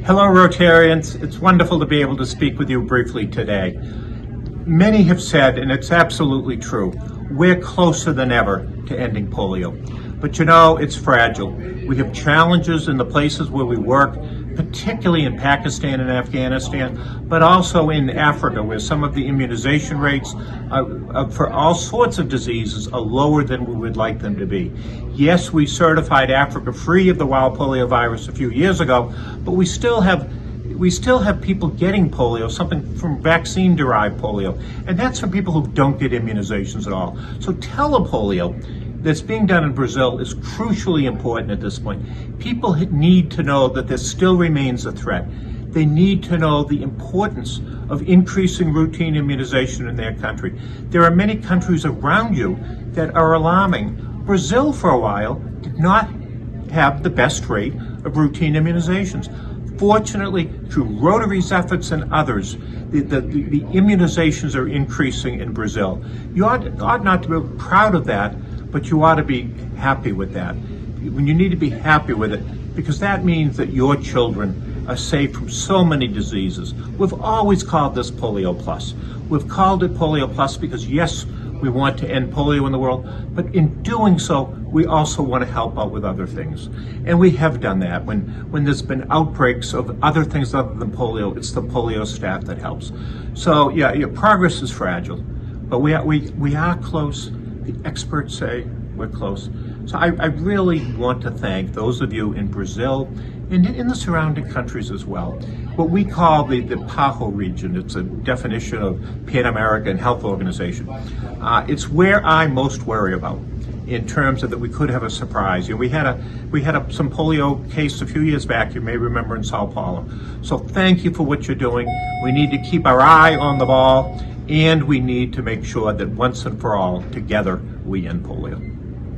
Hello, Rotarians. It's wonderful to be able to speak with you briefly today. Many have said, and it's absolutely true, we're closer than ever to ending polio. But you know, it's fragile. We have challenges in the places where we work, particularly in Pakistan and Afghanistan, but also in Africa, where some of the immunization rates for all sorts of diseases are lower than we would like them to be. Yes, we certified Africa free of the wild polio virus a few years ago, but we still have people getting polio, something from vaccine-derived polio, and that's from people who don't get immunizations at all. So telepolio that's being done in Brazil is crucially important at this point. People need to know that there still remains a threat. They need to know the importance of increasing routine immunization in their country. There are many countries around you that are alarming. Brazil, for a while, did not have the best rate of routine immunizations. Fortunately, through Rotary's efforts and others, the immunizations are increasing in Brazil. You ought not to be proud of that, but you ought to be happy with that. When you need to be happy with it, because that means that your children are safe from so many diseases. We've always called this Polio Plus. We've called it Polio Plus because, yes, we want to end polio in the world, but in doing so, we also want to help out with other things. And we have done that. When there's been outbreaks of other things other than polio, it's the polio staff that helps. So yeah, progress is fragile, but we are close. The experts say we're close. So I really want to thank those of you in Brazil and in the surrounding countries as well. What we call the PAHO region, it's a definition of Pan American Health Organization. It's where I most worry about in terms of that we could have a surprise. We had some polio case a few years back, you may remember, in Sao Paulo. So thank you for what you're doing. We need to keep our eye on the ball, and we need to make sure that once and for all, together, we end polio.